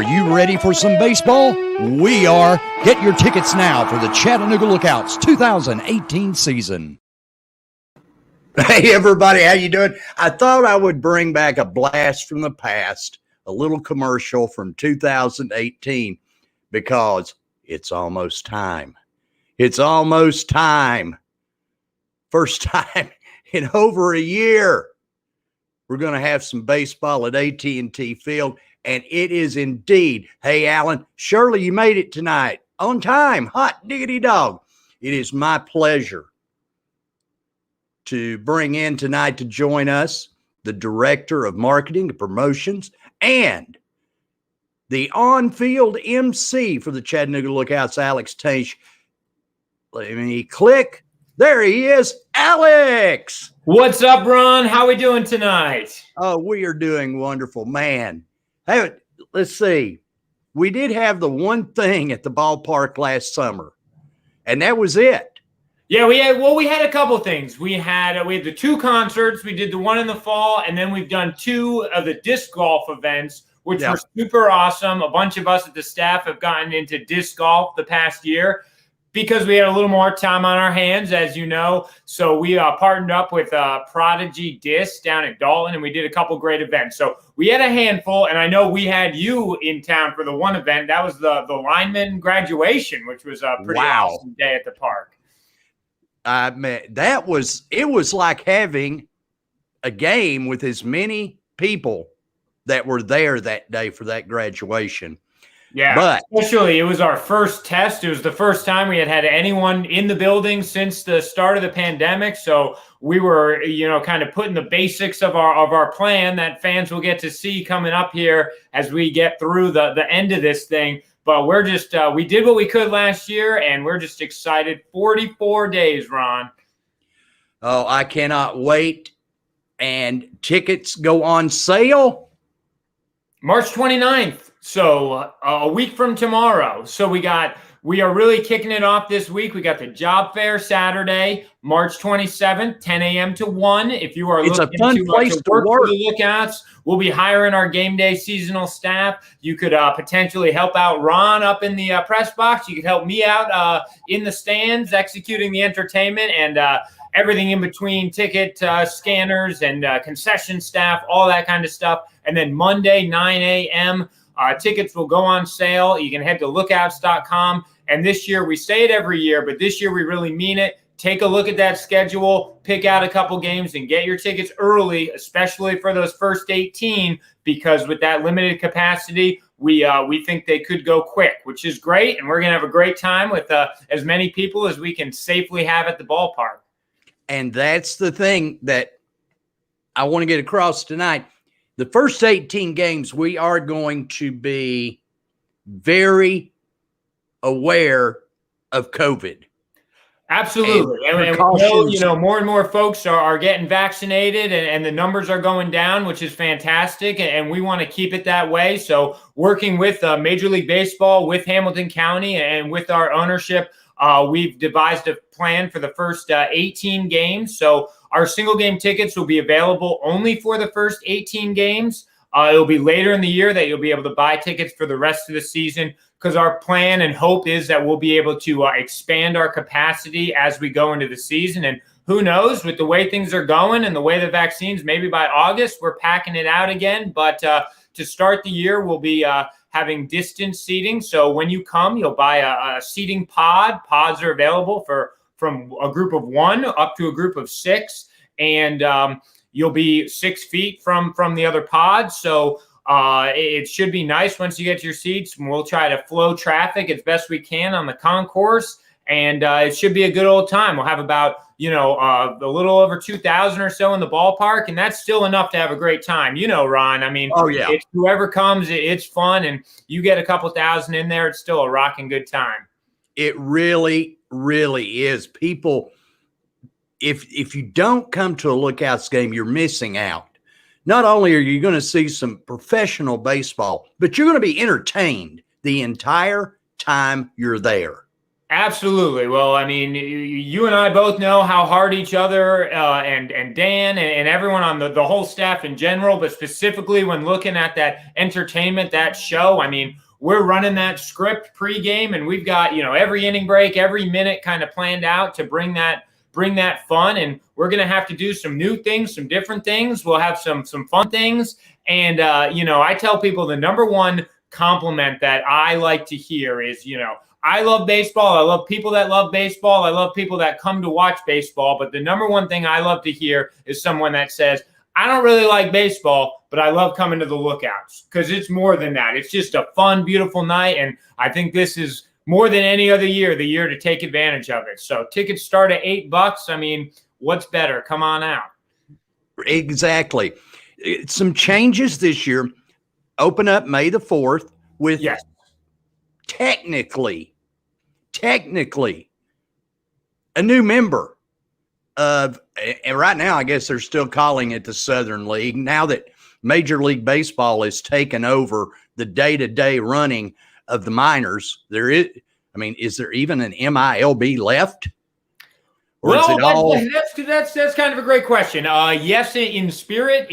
you ready for some baseball? We are. Get your tickets now for the Chattanooga Lookouts 2018 season. Hey, everybody. How you doing? I thought I would bring back a blast from the past, a little commercial from 2018, because it's almost time. It's almost time. First time in over a year. We're going to have some baseball at AT&T Field, and it is indeed. Hey, Alan, surely you made it tonight. On time. Hot diggity dog. It is my pleasure to bring in tonight to join us the Director of Marketing and Promotions and the on-field MC for the Chattanooga Lookouts, Alex Tainsh. Let me click. There he is, Alex. What's up, Ron? How we doing tonight? Oh, we are doing wonderful, man. Hey, let's see. We did have the one thing at the ballpark last summer, and that was it. Yeah, we had a couple things. We had the two concerts. We did the one in the fall, and then we've done two of the disc golf events, which were super awesome. A bunch of us at the staff have gotten into disc golf the past year because we had a little more time on our hands, as you know. So we partnered up with Prodigy Disc down at Dalton, and we did a couple great events. So we had a handful, and I know we had you in town for the one event. That was the lineman graduation, which was a pretty awesome day at the park. Man, it was like having a game with as many people that were there that day for that graduation. Yeah, but especially it was our first test. It was the first time we had anyone in the building since the start of the pandemic. So we were, kind of putting the basics of our plan that fans will get to see coming up here as we get through the end of this thing. But we're just we did what we could last year, and we're just excited. 44 days, Ron. Oh, I cannot wait. And tickets go on sale March 29th. So a week from tomorrow. So we are really kicking it off this week. We got the job fair Saturday, March 27th, 10 a.m. to 1. If you are it's looking a fun to place to work work for the Lookouts, we'll be hiring our game day seasonal staff. You could potentially help out Ron up in the press box. You could help me out in the stands, executing the entertainment and everything in between, ticket scanners and concession staff, all that kind of stuff. And then Monday, 9 a.m., tickets will go on sale. You can head to lookouts.com. And this year, we say it every year, but this year we really mean it. Take a look at that schedule, pick out a couple games, and get your tickets early, especially for those first 18, because with that limited capacity, we think they could go quick, which is great. And we're going to have a great time with as many people as we can safely have at the ballpark. And that's the thing that I want to get across tonight. The first 18 games, we are going to be very aware of COVID. Absolutely. And we know, more and more folks are getting vaccinated and the numbers are going down, which is fantastic. And we want to keep it that way. So working with Major League Baseball, with Hamilton County, and with our ownership, we've devised a plan for the first 18 games. So our single game tickets will be available only for the first 18 games. It'll be later in the year that you'll be able to buy tickets for the rest of the season, because our plan and hope is that we'll be able to expand our capacity as we go into the season. And who knows, with the way things are going and the way the vaccines, maybe by August, we're packing it out again. But to start the year, we'll be having distance seating. So when you come, you'll buy a seating pod. Pods are available from a group of 1 up to a group of 6. And you'll be 6 feet from the other pod. So it should be nice once you get to your seats. We'll try to flow traffic as best we can on the concourse. And it should be a good old time. We'll have about, a little over 2,000 or so in the ballpark. And that's still enough to have a great time. Ron, I mean, it's whoever comes, it's fun. And you get a couple thousand in there, it's still a rocking good time. It really, really is. People, if you don't come to a Lookouts game, you're missing out. Not only are you going to see some professional baseball, but you're going to be entertained the entire time you're there. Absolutely. Well, I mean, you and I both know how hard each other and Dan and everyone on the whole staff in general, but specifically when looking at that entertainment, that show, I mean, we're running that script pregame, and we've got, every inning break, every minute kind of planned out to bring that fun. And we're going to have to do some new things, some different things. We'll have some fun things. And, I tell people the number one compliment that I like to hear is, I love baseball. I love people that love baseball. I love people that come to watch baseball. But the number one thing I love to hear is someone that says, I don't really like baseball, but I love coming to the Lookouts, because it's more than that. It's just a fun, beautiful night. And I think this is more than any other year, the year to take advantage of it. So tickets start at $8. I mean, what's better? Come on out. Exactly. Some changes this year. Open up May the 4th with technically a new member of, and right now I guess they're still calling it the Southern League. Now that Major League Baseball has taken over the day-to-day running of the minors, is there even an MILB left? Well, that's kind of a great question. Yes, in spirit,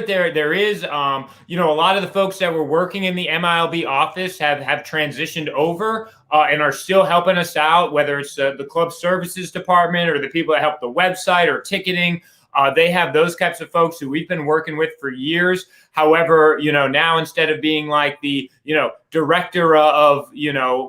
there is. A lot of the folks that were working in the MILB office have transitioned over and are still helping us out. Whether it's the club services department or the people that help the website or ticketing, they have those types of folks who we've been working with for years. However, now instead of being like the, director of,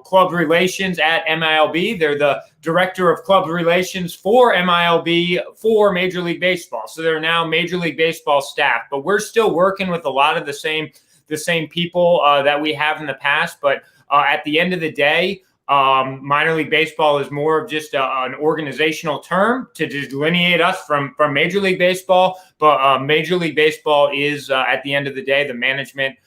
club relations at MILB, they're the director of club relations for MILB for Major League Baseball. So they're now Major League Baseball staff, but we're still working with a lot of the same people that we have in the past. But at the end of the day, minor league baseball is more of just an organizational term to delineate us from Major League Baseball. But Major League Baseball is, at the end of the day, the management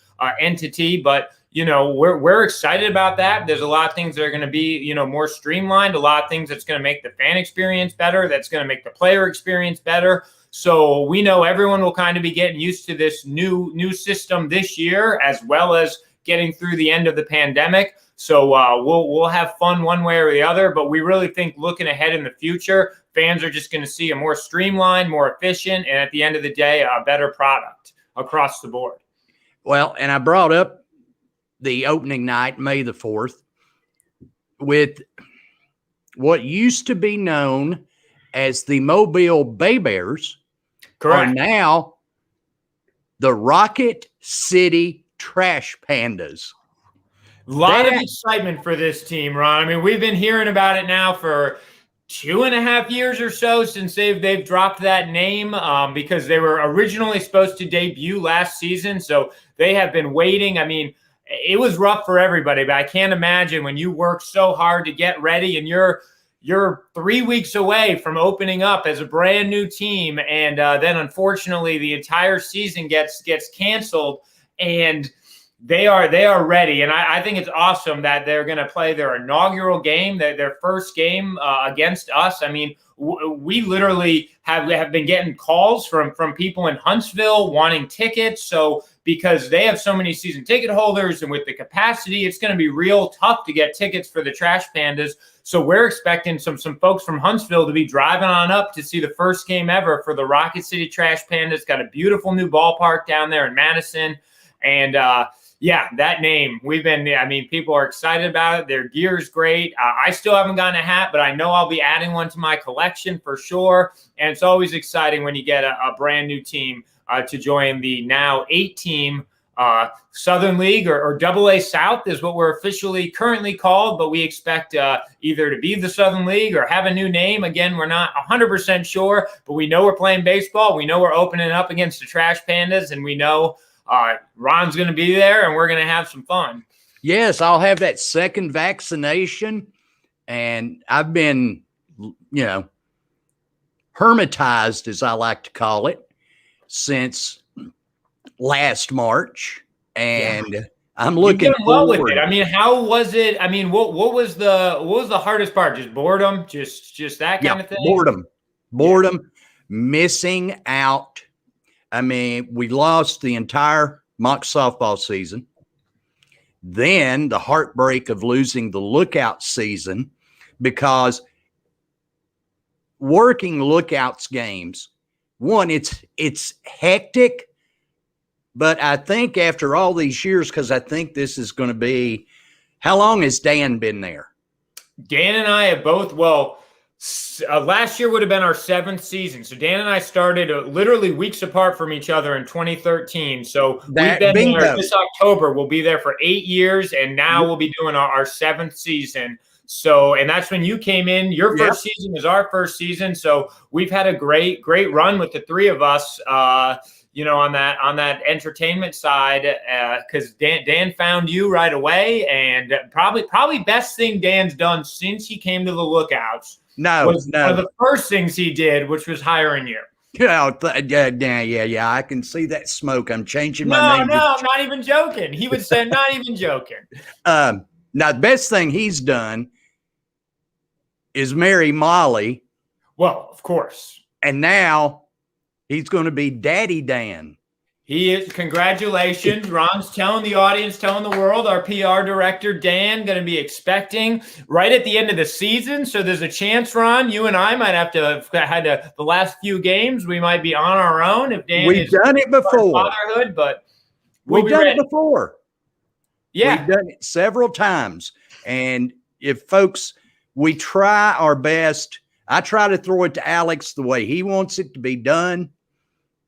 entity. But, we're excited about that. There's a lot of things that are going to be, more streamlined, a lot of things that's going to make the fan experience better, that's going to make the player experience better. So we know everyone will kind of be getting used to this new system this year, as well as getting through the end of the pandemic. So we'll have fun one way or the other, but we really think looking ahead in the future, fans are just going to see a more streamlined, more efficient, and at the end of the day, a better product across the board. Well, and I brought up the opening night, May the 4th, with what used to be known as the Mobile Bay Bears. Correct. Are now the Rocket City Trash Pandas. A lot of excitement for this team, Ron. I mean, we've been hearing about it now for 2.5 years or so since they've dropped that name because they were originally supposed to debut last season. So they have been waiting. I mean, it was rough for everybody, but I can't imagine when you work so hard to get ready and you're 3 weeks away from opening up as a brand new team. And then unfortunately the entire season gets canceled, and they are ready. And I think it's awesome that they're going to play their inaugural game, their first game against us. I mean, we literally have been getting calls from people in Huntsville wanting tickets. So because they have so many season ticket holders, and with the capacity, it's going to be real tough to get tickets for the Trash Pandas. So we're expecting some folks from Huntsville to be driving on up to see the first game ever for the Rocket City Trash Pandas. Got a beautiful new ballpark down there in Madison. And yeah, that name, people are excited about it. Their gear is great. I still haven't gotten a hat, but I know I'll be adding one to my collection for sure. And it's always exciting when you get a brand new team to join the now 8-team Southern League, or AA South is what we're officially currently called, but we expect either to be the Southern League or have a new name. Again, we're not 100% sure, but we know we're playing baseball. We know we're opening up against the Trash Pandas, and we know Ron's going to be there, and we're going to have some fun. Yes, I'll have that second vaccination, and I've been, hermetized, as I like to call it, since last March, and I'm looking forward. With it. I mean, how was it? I mean, what was the hardest part? Just boredom, just that kind of thing. Boredom, missing out. I mean, we lost the entire mock softball season. Then the heartbreak of losing the Lookout season. because working Lookouts games, one, it's hectic, but I think after all these years, because I think this is going to be, how long has Dan been there? Dan and I have both, last year would have been our 7th season. So Dan and I started literally weeks apart from each other in 2013. So we've been there this October. We'll be there for 8 years, and now we'll be doing our 7th season. So, and that's when you came in. Your first season was our first season. So we've had a great run with the three of us, on that entertainment side, because Dan found you right away, and probably best thing Dan's done since he came to the Lookouts. Was one of the first things he did, which was hiring you. Yeah, I can see that smoke. I'm changing my name. No, I'm not even joking. He would say, not even joking. Now, the best thing he's done is marry Molly. Well, of course. And now he's going to be Daddy Dan. He is. Congratulations. Ron's telling the audience, telling the world, our PR director, Dan, going to be expecting right at the end of the season. So there's a chance, Ron, you and I might have the last few games. We might be on our own if Dan We've done it before. Fatherhood, but we've done it before. Yeah. We've done it several times. And if folks, we try our best. I try to throw it to Alex the way he wants it to be done.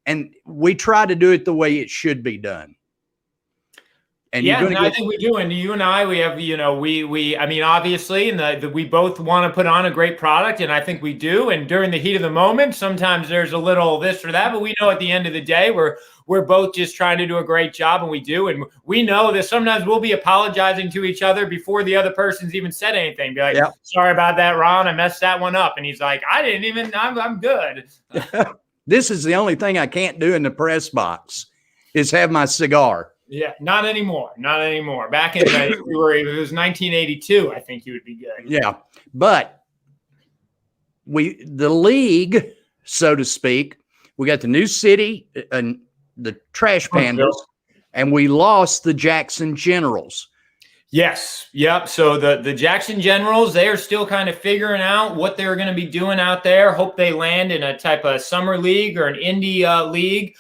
And we try to do it the way it should be done. And I think we do. And you and I, we have, obviously, and we both want to put on a great product, and I think we do. And during the heat of the moment, sometimes there's a little this or that, but we know at the end of the day, we're both just trying to do a great job, and we do. And we know that sometimes we'll be apologizing to each other before the other person's even said anything. Be like, sorry about that, Ron, I messed that one up. And he's like, I'm good. This is the only thing I can't do in the press box is have my cigar. Yeah, not anymore. Not anymore. Back in it was 1982, I think you would be good. Yeah, but the league, so to speak, we got the new city and the Trash Pandas, and we lost the Jackson Generals. Yes. Yep. So the Jackson Generals, they are still kind of figuring out what they're going to be doing out there. Hope they land in a type of summer league or an indie league.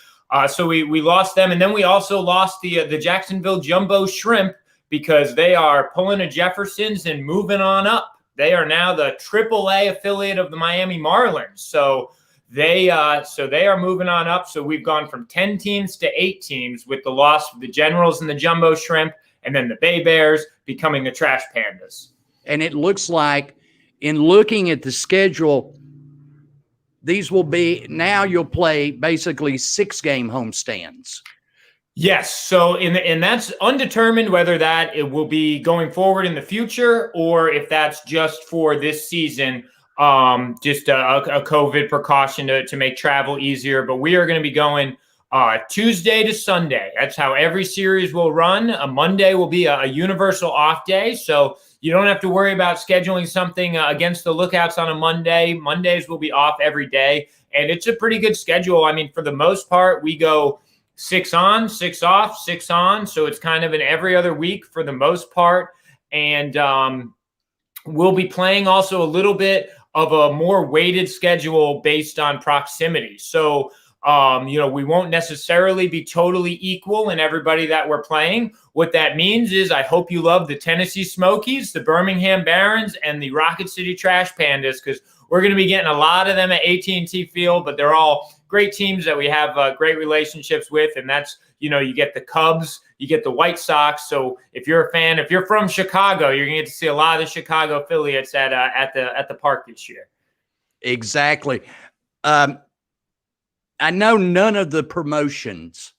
So we lost them. And then we also lost the Jacksonville Jumbo Shrimp because they are pulling a Jeffersons and moving on up. They are now the AAA affiliate of the Miami Marlins. So they are moving on up. So we've gone from 10 teams to 8 teams with the loss of the Generals and the Jumbo Shrimp, and then the Bay Bears becoming the Trash Pandas. And it looks like, in looking at the schedule, these will be, now you'll play basically 6-game homestands. Yes. So, and that's undetermined whether that it will be going forward in the future or if that's just for this season, just a COVID precaution to make travel easier. But we are going to be going Tuesday to Sunday. That's how every series will run. A Monday will be a universal off day. So you don't have to worry about scheduling something against the Lookouts on a Monday. Mondays will be off every day. And it's a pretty good schedule. I mean, for the most part, we go 6 on, 6 off, 6 on. So it's kind of an every other week for the most part. And we'll be playing also a little bit of a more weighted schedule based on proximity. So we won't necessarily be totally equal in everybody that we're playing. What that means is I hope you love the Tennessee Smokies, the Birmingham Barons, and the Rocket City Trash Pandas, because we're going to be getting a lot of them at AT&T Field, but they're all great teams that we have great relationships with. And that's, you get the Cubs, you get the White Sox. So if you're a fan, if you're from Chicago, you're going to get to see a lot of the Chicago affiliates at the park this year. Exactly. I know none of the promotions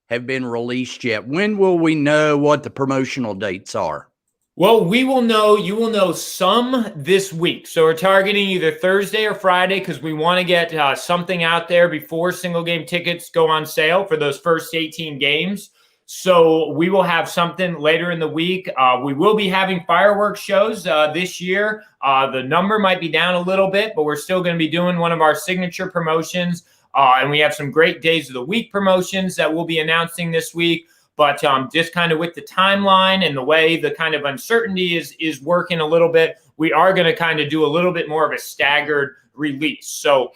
have been released yet. When will we know what the promotional dates are? Well, we will know. You will know some this week. So we're targeting either Thursday or Friday because we want to get something out there before single game tickets go on sale for those first 18 games. So we will have something later in the week. We will be having fireworks shows this year. The number might be down a little bit, but we're still going to be doing one of our signature promotions. And we have some great days of the week promotions that we'll be announcing this week. But just kind of with the timeline and the way the kind of uncertainty is working a little bit, we are going to kind of do a little bit more of a staggered release. So,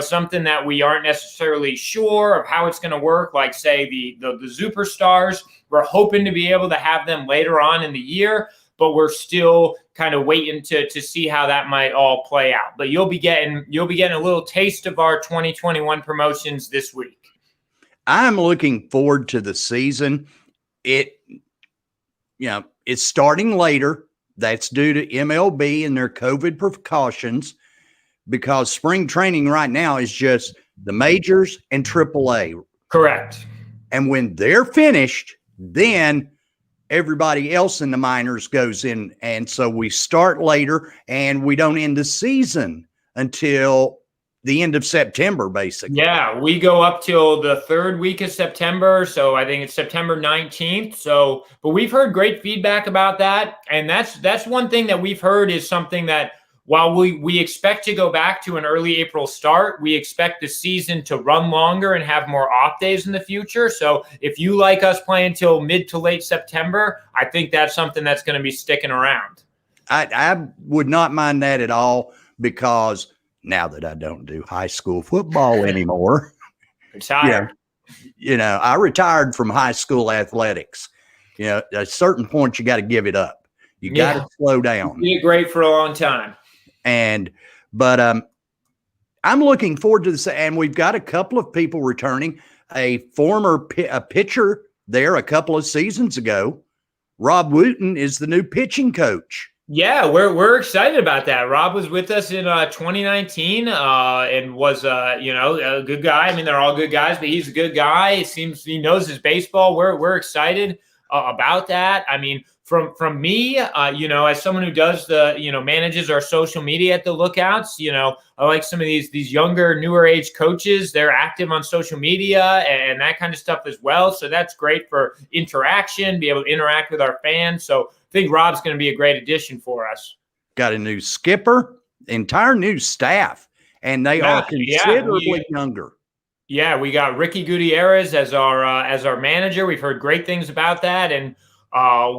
something that we aren't necessarily sure of how it's going to work, like say the superstars, we're hoping to be able to have them later on in the year, but we're still kind of waiting to see how that might all play out. But you'll be getting a little taste of our 2021 promotions this week. I'm looking forward to the season. It's starting later. That's due to MLB and their COVID precautions, because spring training right now is just the majors and AAA. Correct. And when they're finished, then everybody else in the minors goes in. And so we start later and we don't end the season until the end of September, basically. Yeah, we go up till the third week of September. So I think it's September 19th. So, but we've heard great feedback about that. And that's one thing that we've heard is something that, while we expect to go back to an early April start, we expect the season to run longer and have more off days in the future. So if you like us playing till mid to late September, I think that's something that's going to be sticking around. I would not mind that at all, because now that I don't do high school football anymore, retired. I retired from high school athletics. At a certain point, you got to give it up. You got to slow down. You did great for a long time. But I'm looking forward to this, and we've got a couple of people returning. A former pitcher there a couple of seasons ago, Rob Wooten, is the new pitching coach. Yeah, we're excited about that. Rob was with us in 2019 and was a good guy. I mean, they're all good guys, but he's a good guy. It seems he knows his baseball. We're excited about that. I mean, from me, as someone who does manages our social media at the Lookouts, I like some of these younger, newer age coaches. They're active on social media and that kind of stuff as well. So that's great for interaction, be able to interact with our fans. So I think Rob's going to be a great addition for us. Got a new skipper, entire new staff, and they are considerably younger. Yeah, we got Ricky Gutierrez as our manager. We've heard great things about that, and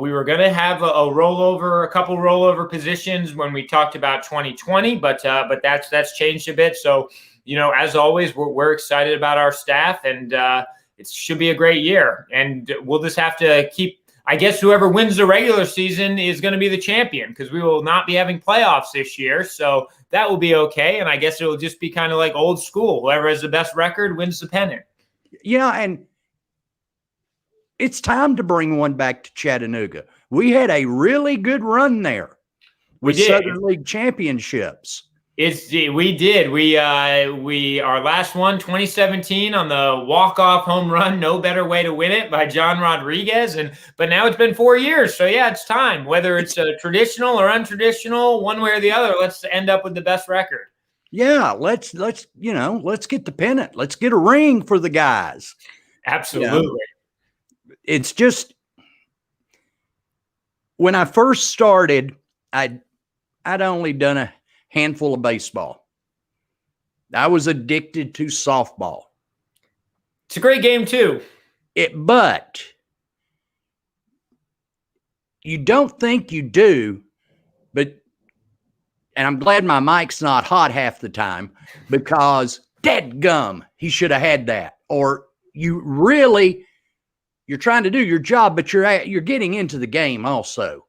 we were going to have a couple rollover positions when we talked about 2020, but that's changed a bit. So, as always, we're excited about our staff, and it should be a great year. And we'll just have to keep. I guess whoever wins the regular season is going to be the champion, because we will not be having playoffs this year. So that will be okay. And I guess it will just be kind of like old school. Whoever has the best record wins the pennant. And it's time to bring one back to Chattanooga. We had a really good run there with Southern League championships. We did. We our last one, 2017, on the walk-off home run, no better way to win it, by John Rodriguez. But now it's been 4 years. So yeah, it's time. Whether it's a traditional or untraditional, one way or the other, let's end up with the best record. Yeah, let's get the pennant. Let's get a ring for the guys. Absolutely. It's just, when I first started, I'd only done a handful of baseball. I was addicted to softball. It's a great game too. But you don't think you do, and I'm glad my mic's not hot half the time, because dadgum, he should have had that. Or you're trying to do your job, but you're getting into the game also.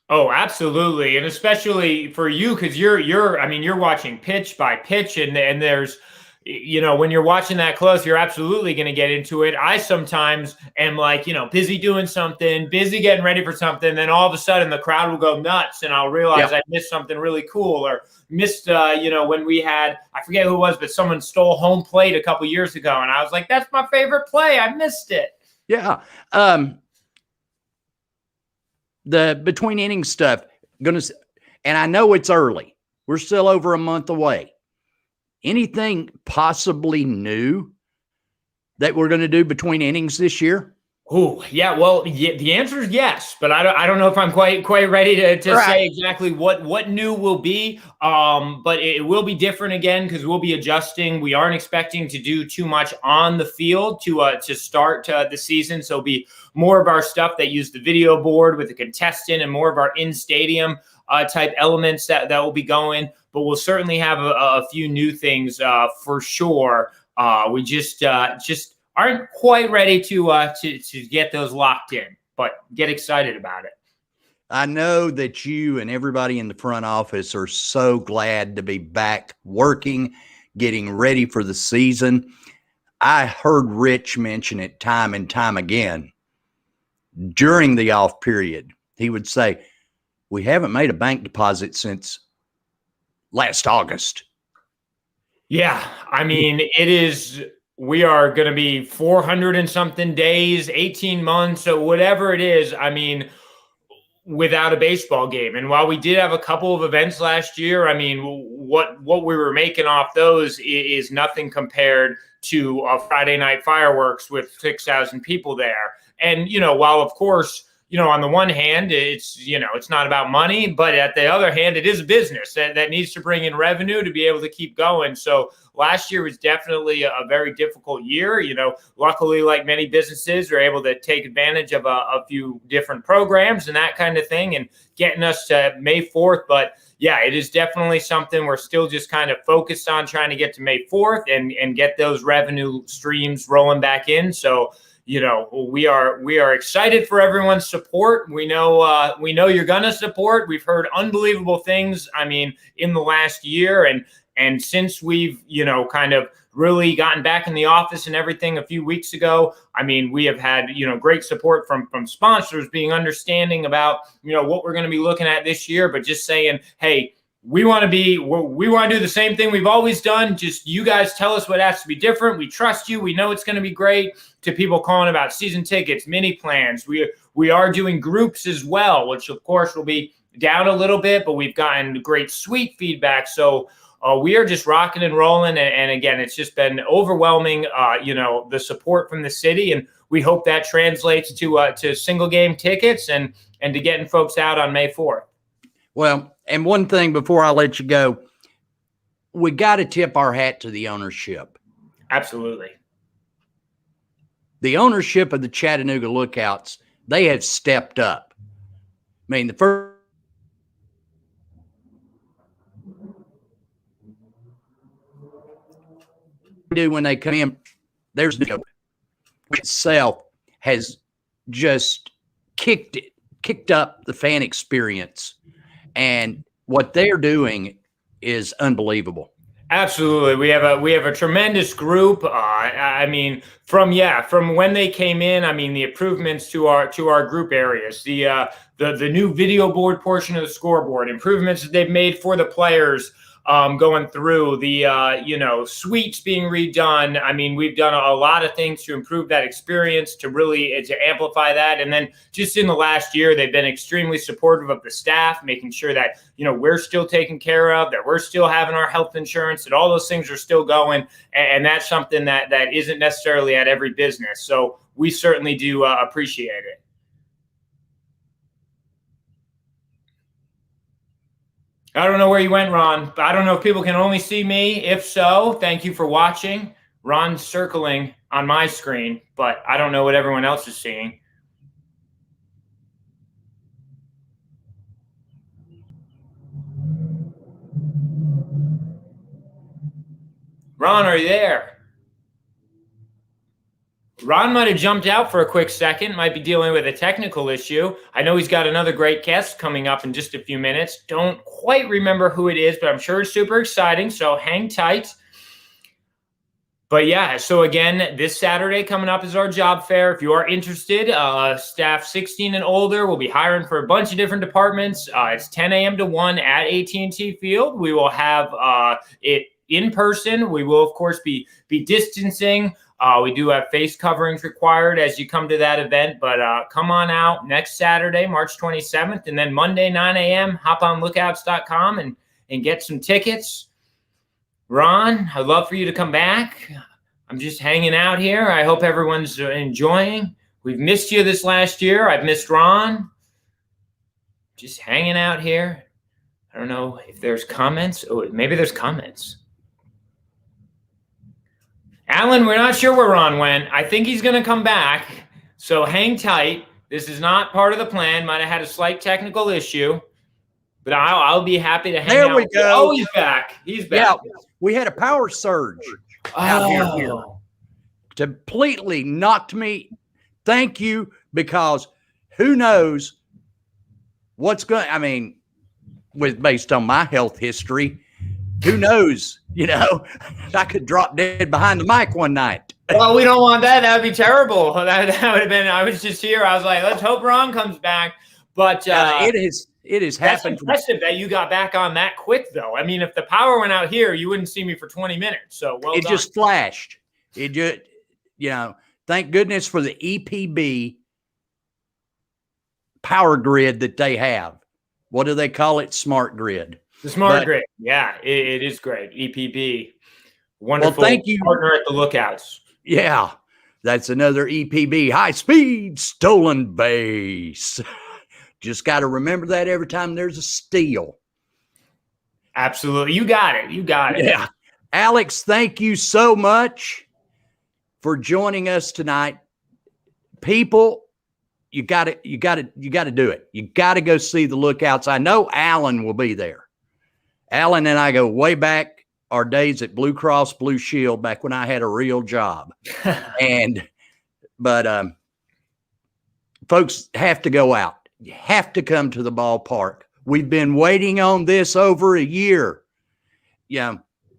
Oh, absolutely. And especially for you, because you're watching pitch by pitch, and there's, when you're watching that close, you're absolutely going to get into it. I sometimes am busy doing something, busy getting ready for something. Then all of a sudden the crowd will go nuts and I'll realize I missed something really cool, or missed, when we had, I forget who it was, but someone stole home plate a couple years ago. And I was like, that's my favorite play. I missed it. Yeah. The between innings stuff, and I know it's early. We're still over a month away. Anything possibly new that we're going to do between innings this year? Oh, yeah. Well, the answer is yes, but I don't know if I'm quite ready to say exactly what new will be. But it will be different again, because we'll be adjusting. We aren't expecting to do too much on the field to start the season. So it'll be more of our stuff that use the video board with the contestant, and more of our in-stadium type elements that will be going, but we'll certainly have a few new things for sure. We just aren't quite ready to get those locked in, but get excited about it. I know that you and everybody in the front office are so glad to be back working, getting ready for the season. I heard Rich mention it time and time again during the off period. He would say, we haven't made a bank deposit since last August. Yeah, I mean, we are going to be 400 and something days, 18 months, or whatever it is. I mean, without a baseball game. And while we did have a couple of events last year, I mean, what we were making off those is nothing compared to Friday night fireworks with 6,000 people there. And, while of course, on the one hand, it's not about money, but at the other hand, it is a business that needs to bring in revenue to be able to keep going. So last year was definitely a very difficult year. Luckily, like many businesses, we're able to take advantage of a few different programs and that kind of thing and getting us to May 4th. But yeah, it is definitely something we're still just kind of focused on trying to get to May 4th and get those revenue streams rolling back in. So we are excited for everyone's support. We know you're gonna support. We've heard unbelievable things. I mean, in the last year, and since we've kind of really gotten back in the office and everything a few weeks ago, I mean, we have had great support from sponsors being understanding about what we're going to be looking at this year, but just saying, hey, we want to do the same thing we've always done. Just you guys tell us what has to be different. We trust you. We know it's going to be great. To people calling about season tickets, mini plans. We are doing groups as well, which of course will be down a little bit, but we've gotten great sweet feedback. So we are just rocking and rolling. And again, it's just been overwhelming, the support from the city. And we hope that translates to single game tickets and to getting folks out on May 4th. Well, and one thing before I let you go, we got to tip our hat to the ownership. Absolutely. The ownership of the Chattanooga Lookouts, they have stepped up. I mean, the first do when they come in, there's the itself has just kicked up the fan experience. And what they're doing is unbelievable. Absolutely. We have a tremendous group. I mean, from when they came in, I mean, the improvements to our group areas, the new video board portion of the scoreboard, improvements that they've made for the players, going through the suites being redone. I mean, we've done a lot of things to improve that experience, to amplify that. And then just in the last year, they've been extremely supportive of the staff, making sure that we're still taken care of, that we're still having our health insurance, that all those things are still going. And that's something that isn't necessarily at every business. So we certainly do appreciate it. I don't know where you went, Ron. I don't know if people can only see me. If so, thank you for watching. Ron's circling on my screen, but I don't know what everyone else is seeing. Ron, are you there? Ron might have jumped out for a quick second, might be dealing with a technical issue. I know he's got another great guest coming up in just a few minutes. Don't quite remember who it is, but I'm sure it's super exciting, so hang tight. But yeah, so again, this Saturday coming up is our job fair. If you are interested, staff 16 and older, we'll be hiring for a bunch of different departments. It's 10 a.m. to 1 at AT&T Field. We will have it in person. We will, of course, be distancing. We do have face coverings required as you come to that event, but come on out next Saturday, March 27th, and then Monday, 9 a.m., hoponlookouts.com and get some tickets. Ron, I'd love for you to come back. I'm just hanging out here. I hope everyone's enjoying. We've missed you this last year. I've missed Ron. Just hanging out here. I don't know if there's comments. Oh, maybe there's comments. Alan, we're not sure where Ron went. I think he's going to come back, so hang tight. This is not part of the plan. Might have had a slight technical issue. But I'll be happy to hang there out. We go. Oh, he's back. He's back. Yeah, we had a power surge out here. Completely knocked me. Thank you, because who knows what's going. I mean, based on my health history, who knows? You know, I could drop dead behind the mic one night. Well, we don't want that. That would be terrible. That would have been. I was just here. I was like, let's hope Ron comes back. But it has happened. That's impressive that you got back on that quick, though. I mean, if the power went out here, you wouldn't see me for 20 minutes. So well it done. Just flashed. It just, you know, thank goodness for the EPB power grid that they have. What do they call it? Smart grid. The smart grid. Yeah, it is great. EPB. Wonderful. Well, thank you. Partner at the Lookouts. Yeah, that's another EPB, high speed stolen base. Just got to remember that every time there's a steal. Absolutely. You got it. You got it. Yeah. Alex, thank you so much for joining us tonight. People, you got to do it. You got to go see the Lookouts. I know Alan will be there. Alan and I go way back our days at Blue Cross Blue Shield, back when I had a real job. But folks have to go out. You have to come to the ballpark. We've been waiting on this over a year. Yeah,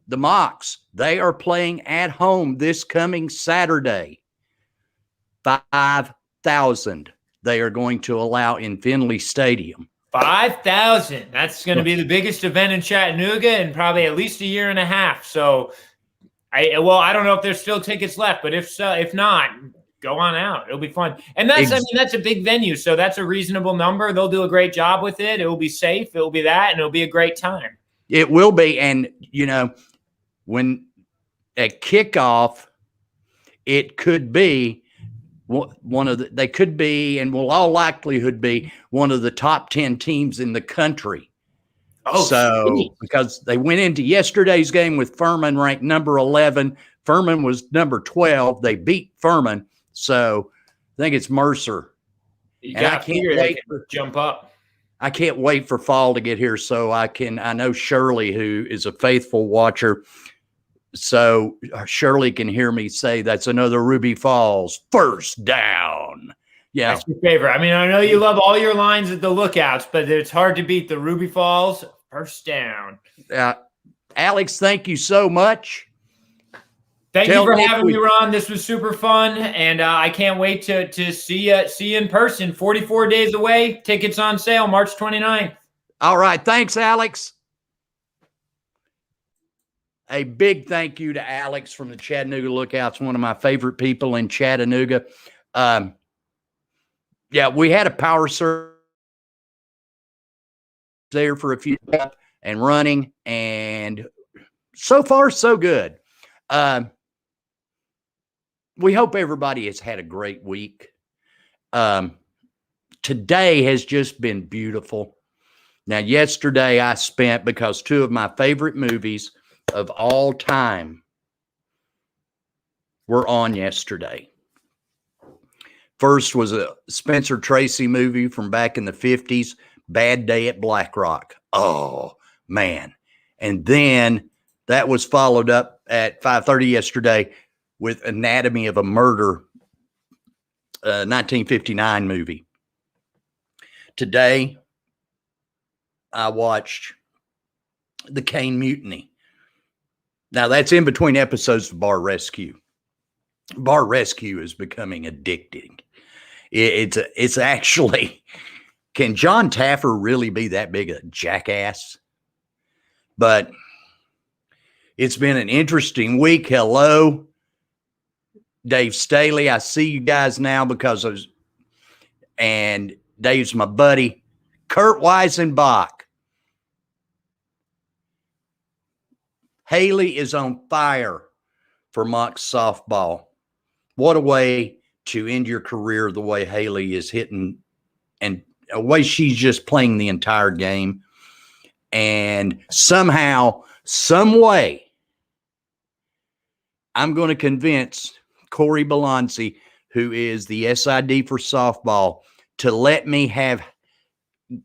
the Mocs, they are playing at home this coming Saturday. 5,000 they are going to allow in Finley Stadium. 5,000. That's going to be the biggest event in Chattanooga in probably at least a year and a half. So, I don't know if there's still tickets left, but if so, if not, go on out. It'll be fun. And that's a big venue, so that's a reasonable number. They'll do a great job with it. It will be safe. It will be that, and it'll be a great time. It will be. And, you know, when at kickoff, it could be they could be, and will all likelihood be, one of the top 10 teams in the country. Oh, so sweet. Because they went into yesterday's game with Furman ranked number 11. Furman was number 12. They beat Furman. So I think it's Mercer. You got to figure they can jump up. I can't wait for fall to get here so I know Shirley, who is a faithful watcher. So Shirley can hear me say that's another Ruby Falls first down. Yeah. That's your favorite. I mean, I know you love all your lines at the Lookouts, but it's hard to beat the Ruby Falls first down. Alex, thank you so much. Thank you for having me, Ron. This was super fun, and I can't wait to see you in person. 44 days away. Tickets on sale March 29th. All right. Thanks, Alex. A big thank you to Alex from the Chattanooga Lookouts, one of my favorite people in Chattanooga. Yeah, we had a power surge there for a few minutes and running, and so far, so good. We hope everybody has had a great week. Today has just been beautiful. Now, yesterday I spent, because two of my favorite movies of all time were on yesterday. First was a Spencer Tracy movie from back in the 50s, Bad Day at Black Rock. Oh, man. And then that was followed up at 5:30 yesterday with Anatomy of a Murder, 1959 movie. Today, I watched The Cane Mutiny. Now, that's in between episodes of Bar Rescue. Bar Rescue is becoming addicting. It's actually, can John Taffer really be that big a jackass? But it's been an interesting week. Hello, Dave Staley. I see you guys now and Dave's my buddy, Kurt Weisenbach. Haley is on fire for Mock softball. What a way to end your career, the way Haley is hitting, and a way she's just playing the entire game. And somehow, some way, I'm going to convince Corey Belanzi, who is the SID for softball, to let me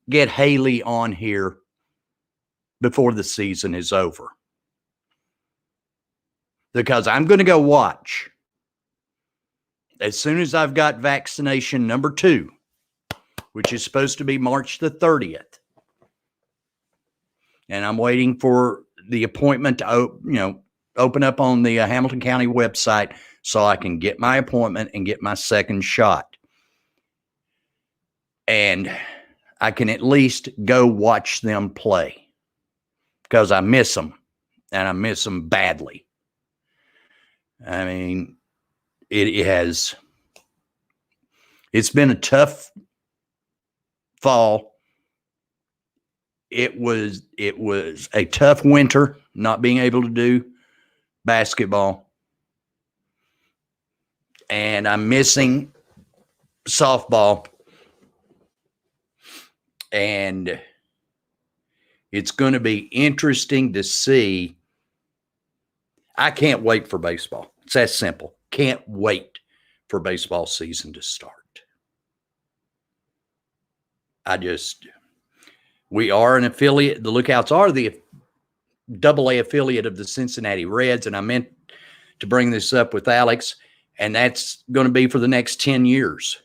get Haley on here before the season is over. Because I'm going to go watch. As soon as I've got vaccination number 2, which is supposed to be March the 30th, and I'm waiting for the appointment to open up on the Hamilton County website so I can get my appointment and get my second shot. And I can at least go watch them play because I miss them, and I miss them badly. I mean, it's been a tough fall. It was a tough winter not being able to do basketball. And I'm missing softball. And it's going to be interesting to see. I can't wait for baseball. It's that simple. Can't wait for baseball season to start. We are an affiliate. The Lookouts are the AA affiliate of the Cincinnati Reds. And I meant to bring this up with Alex, and that's going to be for the next 10 years.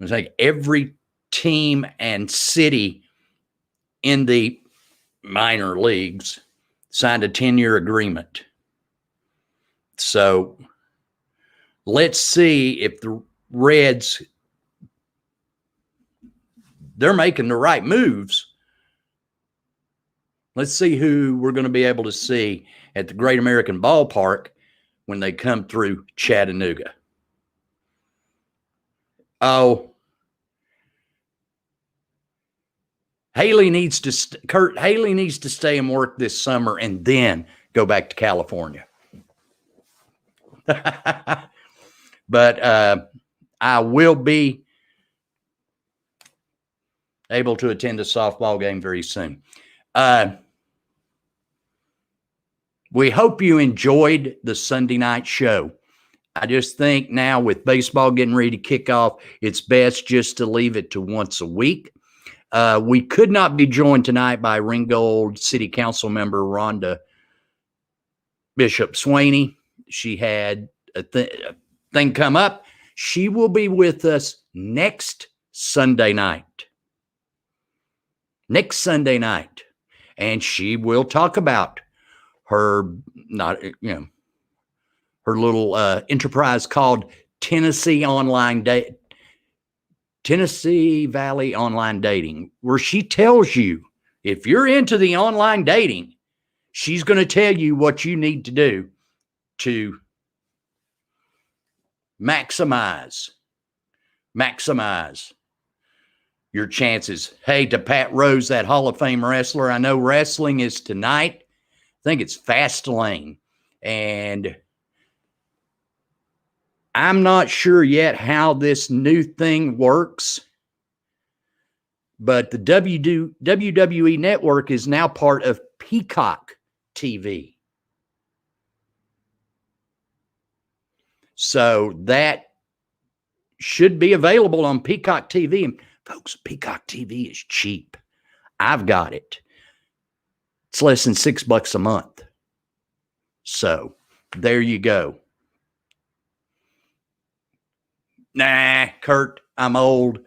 I think every team and city in the minor leagues signed a 10-year agreement. So let's see if the Reds, they're making the right moves. Let's see who we're going to be able to see at the Great American Ballpark when they come through Chattanooga. Oh, Haley needs to stay and work this summer and then go back to California. But I will be able to attend a softball game very soon. We hope you enjoyed the Sunday night show. I just think now with baseball getting ready to kick off, it's best just to leave it to once a week. We could not be joined tonight by Ringgold City Council member Rhonda Bishop Swaney. She had a thing come up. She will be with us next Sunday night. And she will talk about her little enterprise called Tennessee Valley Online Dating, where she tells you if you're into the online dating, she's going to tell you what you need to do to maximize your chances. Hey, to Pat Rose, that Hall of Fame wrestler, I know wrestling is tonight. I think it's Fastlane. And I'm not sure yet how this new thing works, but the WWE Network is now part of Peacock TV. So that should be available on Peacock TV. And folks, Peacock TV is cheap. I've got it. It's less than $6 a month. So there you go. Nah, Kurt, I'm old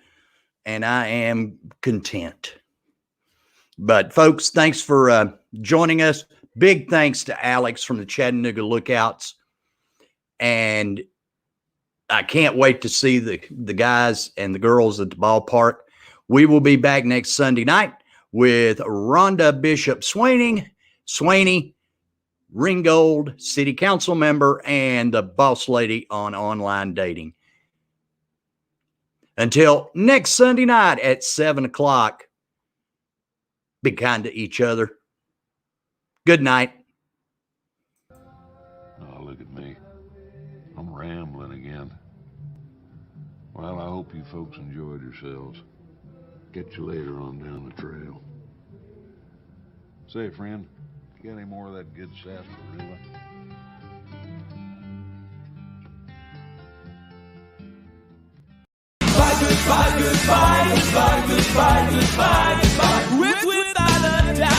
and I am content. But folks, thanks for joining us. Big thanks to Alex from the Chattanooga Lookouts. And I can't wait to see the guys and the girls at the ballpark. We will be back next Sunday night with Rhonda Bishop Swaney, Ringgold City Council member, and the boss lady on online dating. Until next Sunday night at 7 o'clock, be kind to each other. Good night. Oh, look at me. I'm rambling again. Well, I hope you folks enjoyed yourselves. Catch you later on down the trail. Say, friend, you got any more of that good sarsaparilla? Goodbye, goodbye, goodbye, goodbye, goodbye, goodbye, goodbye. Without a doubt.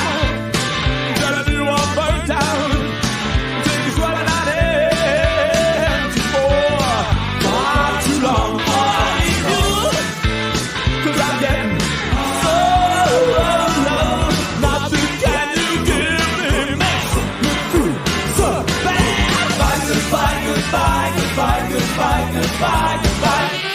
goodbye, goodbye.